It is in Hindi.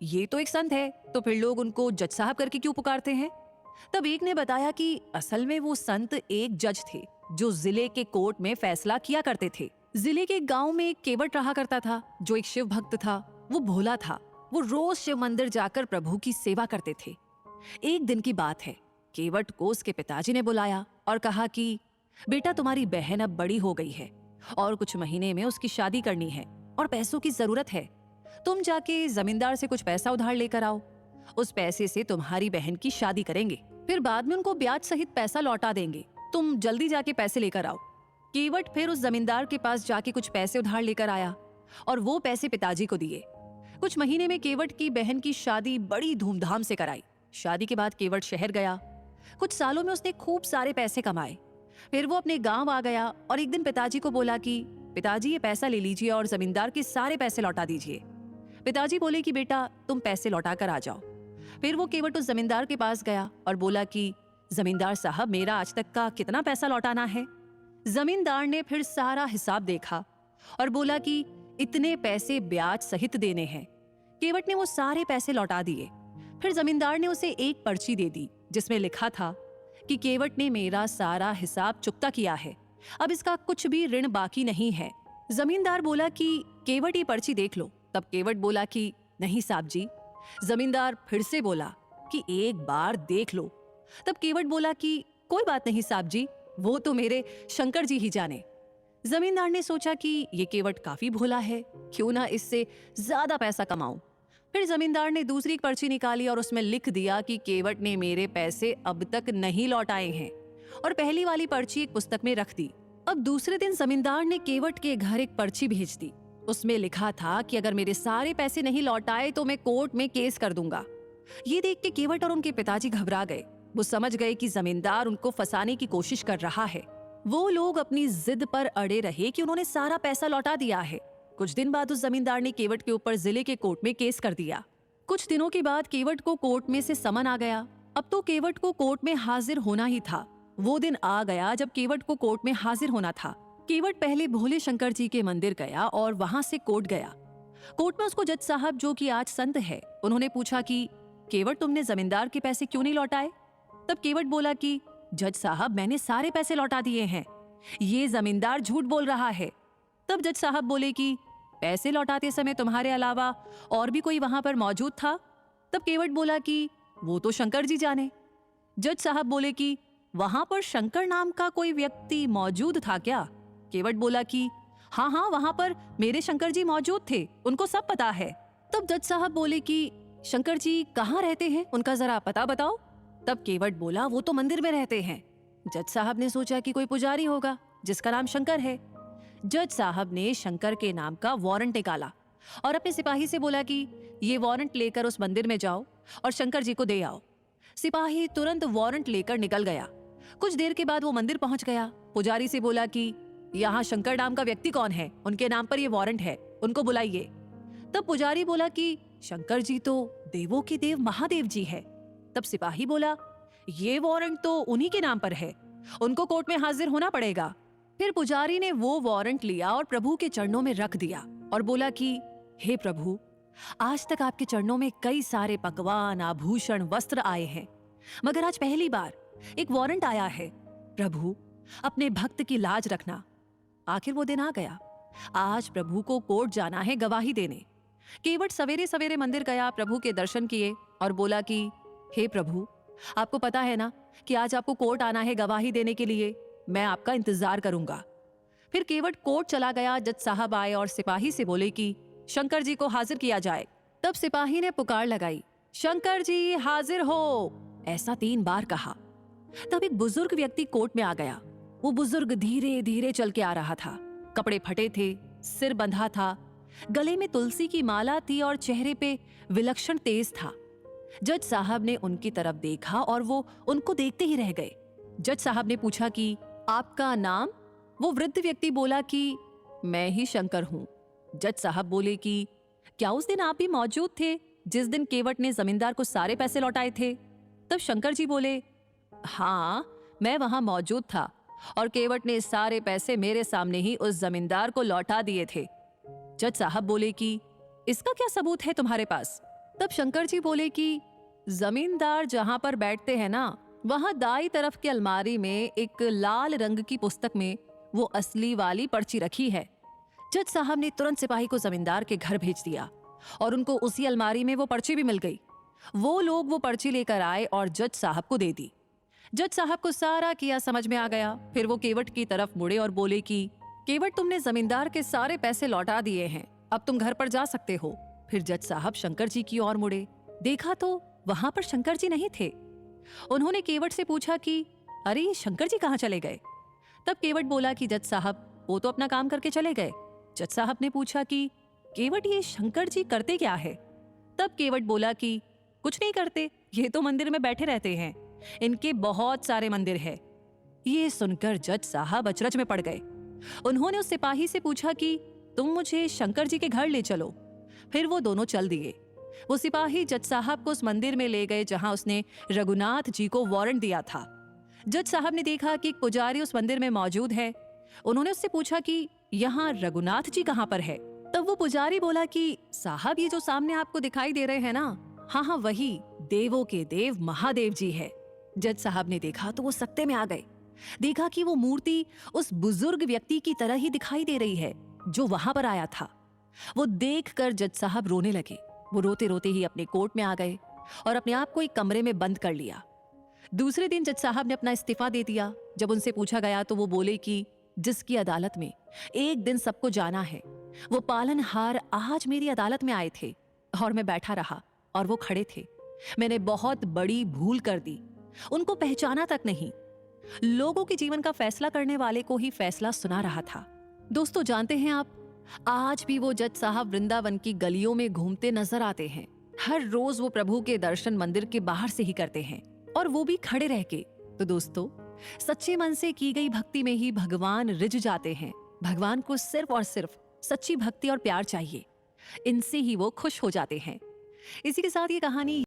ये तो एक संत है, तो फिर लोग उनको जज साहब करके क्यों पुकारते हैं? तब एक ने बताया कि असल में वो संत एक जज थे जो जिले के कोर्ट में फैसला किया करते थे। जिले के गांव में एक केवट रहा करता था जो एक शिव भक्त था। वो भोला था। वो रोज शिव मंदिर जाकर प्रभु की सेवा करते थे। एक दिन की बात है, केवट को उसके पिताजी ने बुलाया और कहा कि बेटा, तुम्हारी बहन अब बड़ी हो गई है और कुछ महीने में उसकी शादी करनी है और पैसों की जरूरत है। तुम जाके जमींदार से कुछ पैसा उधार लेकर आओ। उस पैसे से तुम्हारी बहन की शादी करेंगे, फिर बाद में उनको ब्याज सहित पैसा लौटा देंगे। तुम जल्दी जाके पैसे लेकर आओ। केवट फिर उस जमींदार के पास जाके कुछ पैसे उधार लेकर आया और वो पैसे पिताजी को दिए। कुछ महीने में केवट की बहन की शादी बड़ी धूमधाम से कराई। शादी के बाद केवट शहर गया। कुछ सालों में उसने खूब सारे पैसे कमाए। फिर वो अपने गांव आ गया और एक दिन पिताजी को बोला कि पिताजी, ये पैसा ले लीजिए और जमींदार के सारे पैसे लौटा दीजिए। पिताजी बोले कि बेटा, तुम पैसे लौटा कर आ जाओ। फिर वो केवट उस जमींदार के पास गया और बोला कि जमींदार साहब, मेरा आज तक का कितना पैसा लौटाना है? जमींदार ने फिर सारा हिसाब देखा और बोला कि इतने पैसे ब्याज सहित देने हैं। केवट ने वो सारे पैसे लौटा दिए। फिर जमींदार ने उसे एक पर्ची दे दी जिसमें लिखा था कि केवट ने मेरा सारा हिसाब चुकता किया है, अब इसका कुछ भी ऋण बाकी नहीं है। जमींदार बोला कि केवट, ये पर्ची देख लो। तब केवट बोला कि नहीं साहब जी। जमींदार फिर से बोला कि एक बार देख लो। तब केवट बोला कि कोई बात नहीं साहब जी, वो तो मेरे शंकर जी ही जाने। जमींदार ने सोचा कि ये केवट काफी भोला है, क्यों ना इससे ज्यादा पैसा कमाऊं। फिर जमींदार ने दूसरी एक पर्ची निकाली और उसमें लिख दिया कि केवट ने मेरे पैसे अब तक नहीं लौटाए हैं, और पहली वाली पर्ची एक पुस्तक में रख दी। अब दूसरे दिन जमींदार ने केवट के घर एक पर्ची भेज दी। उसमें लिखा था कि अगर मेरे सारे पैसे नहीं लौटाए तो मैं कोर्ट में केस कर दूंगा। ये देख के केवट और उनके पिताजी घबरा गए। वो समझ गए कि जमींदार उनको फंसाने की कोशिश कर रहा है। वो लोग अपनी जिद पर अड़े रहे कि उन्होंने सारा पैसा लौटा दिया है। कुछ दिन बाद उस जमींदार ने केवट के ऊपर जिले के कोर्ट में केस कर दिया। कुछ दिनों के बाद केवट को कोर्ट में से समन आ गया। अब तो केवट को कोर्ट में हाजिर होना ही था। वो दिन आ गया जब केवट को कोर्ट में हाजिर होना था। केवट पहले भोले शंकर जी के मंदिर गया और वहां से कोर्ट गया। कोर्ट में उसको जज साहब, जो कि आज संत है, उन्होंने पूछा कि केवट, तुमने जमींदार के पैसे क्यों नहीं लौटाए? तब केवट बोला कि जज साहब, मैंने सारे पैसे लौटा दिए हैं, ये जमींदार झूठ बोल रहा है। तब जज साहब बोले कि पैसे लौटाते समय तुम्हारे अलावा और भी कोई वहां पर मौजूद था? तब केवट बोला कि वो तो शंकर जी जाने। जज साहब बोले कि वहां पर शंकर नाम का कोई व्यक्ति मौजूद था क्या? केवट बोला कि हाँ हाँ, वहां पर मेरे शंकर जी मौजूद थे, उनको सब पता है। तब जज साहब बोले कि शंकर जी कहाँ रहते हैं, उनका जरा पता बताओ। तब केवट बोला, वो तो मंदिर में रहते हैं। जज साहब ने सोचा कि कोई पुजारी होगा जिसका नाम शंकर है। जज साहब ने शंकर के नाम का वारंट निकाला और अपने सिपाही से बोला कि ये वारंट लेकर उस मंदिर में जाओ और शंकर जी को दे आओ। सिपाही तुरंत वारंट लेकर निकल गया। कुछ देर के बाद वो मंदिर पहुंच गया। पुजारी से बोला कि यहाँ शंकर नाम का व्यक्ति कौन है, उनके नाम पर ये वारंट है, उनको बुलाइए। तब पुजारी बोला कि शंकर जी तो देवों के देव महादेव जी है। तब सिपाही बोला, ये वारंट तो उन्हीं के नाम पर है, उनको कोर्ट में हाजिर होना पड़ेगा। फिर पुजारी ने वो वारंट लिया और प्रभु के चरणों में रख दिया और बोला कि हे प्रभु, आज तक आपके चरणों में कई सारे पकवान, आभूषण, वस्त्र आए हैं, मगर आज पहली बार एक वारंट आया है। प्रभु, अपने भक्त की लाज रखना। आखिर वो दिन आ गया। आज प्रभु को कोर्ट जाना है गवाही देने। केवट सवेरे सवेरे मंदिर गया, प्रभु के दर्शन किए और बोला कि हे प्रभु, आपको पता है ना कि आज आपको कोर्ट आना है गवाही देने के लिए, मैं आपका इंतजार करूंगा। फिर केवट कोर्ट चला गया। जज साहब आए और सिपाही से बोले कि शंकर जी को हाजिर किया जाए। तब सिपाही ने पुकार लगाई, शंकर जी हाजिर हो, ऐसा 3 बार कहा। तब एक बुजुर्ग व्यक्ति कोर्ट में आ गया। वो बुजुर्ग धीरे धीरे चल के आ रहा था। कपड़े फटे थे, सिर बंधा था, गले में तुलसी की माला थी और चेहरे पे विलक्षण तेज था। जज साहब ने उनकी तरफ देखा और वो उनको देखते ही रह गए। जज साहब ने पूछा कि आपका नाम? वो वृद्ध व्यक्ति बोला कि मैं ही शंकर हूं। जज साहब बोले कि क्या उस दिन आप भी मौजूद थे जिस दिन केवट ने जमींदार को सारे पैसे लौटाए थे? तब शंकर जी बोले, हाँ, मैं वहां मौजूद था और केवट ने सारे पैसे मेरे सामने ही उस जमींदार को लौटा दिए थे। जज साहब बोले कि इसका क्या सबूत है तुम्हारे पास? तब शंकर जी बोले कि जमींदार जहां पर बैठते हैं ना, वहां दाई तरफ की अलमारी में एक लाल रंग की पुस्तक में वो असली वाली पर्ची रखी है। जज साहब ने तुरंत सिपाही को जमींदार के घर भेज दिया और उनको उसी अलमारी में वो पर्ची भी मिल गई। वो लोग वो पर्ची लेकर आए और जज साहब को दे दी। जज साहब को सारा किया समझ में आ गया। फिर वो केवट की तरफ मुड़े और बोले कि केवट, तुमने जमींदार के सारे पैसे लौटा दिए हैं, अब तुम घर पर जा सकते हो। फिर जज साहब शंकर जी की ओर मुड़े, देखा तो वहां पर शंकर जी नहीं थे। उन्होंने केवट से पूछा कि अरे ये शंकर जी कहाँ चले गए? तब केवट बोला कि जज साहब वो तो अपना काम करके चले गए। जज साहब ने पूछा कि केवट, ये शंकर जी करते क्या है? तब केवट बोला कि कुछ नहीं करते, ये तो मंदिर में बैठे रहते हैं, इनके बहुत सारे मंदिर है। ये सुनकर जज साहब अचरज में पड़ गए। उन्होंने उस सिपाही से पूछा कि तुम मुझे शंकर जी के घर ले चलो। फिर वो दोनों चल दिए। वो सिपाही जज साहब को उस मंदिर में ले गए जहां उसने रघुनाथ जी को वारंट दिया था। जज साहब ने देखा कि एक पुजारी उस मंदिर में मौजूद है। उन्होंने उससे पूछा कि यहाँ रघुनाथ जी कहाँ पर है? तब वो पुजारी बोला कि साहब, ये जो सामने आपको दिखाई दे रहे हैं ना, हाँ हाँ वही देवों के देव महादेव जी है। जज साहब ने देखा तो वो सकते में आ गए। देखा कि वो मूर्ति उस बुजुर्ग व्यक्ति की तरह ही दिखाई दे रही है जो वहां पर आया था। वो देखकर जज साहब रोने लगे। वो रोते रोते ही अपने कोर्ट में आ गए और अपने आप को एक कमरे में बंद कर लिया। दूसरे दिन जज साहब ने अपना इस्तीफा दे दिया। जब उनसे पूछा गया तो वो बोले कि जिसकी अदालत में एक दिन सबको जाना है, वो पालनहार आज मेरी अदालत में आए थे और मैं बैठा रहा और वो खड़े थे। मैंने बहुत बड़ी भूल कर दी, उनको पहचाना तक नहीं। लोगों के जीवन का फैसला करने वाले को ही फैसला सुना रहा था। दोस्तों, जानते हैं आप, आज भी वो जज साहब वृंदावन की गलियों में घूमते नजर आते हैं। हर रोज वो प्रभु के दर्शन मंदिर के बाहर से ही करते हैं, और वो भी खड़े रह के। तो दोस्तों, सच्चे मन से की गई भक्ति में ही भगवान रिझ जाते हैं। भगवान को सिर्फ और सिर्फ सच्ची भक्ति और प्यार चाहिए, इनसे ही वो खुश हो जाते हैं। इसी के साथ ये कहानी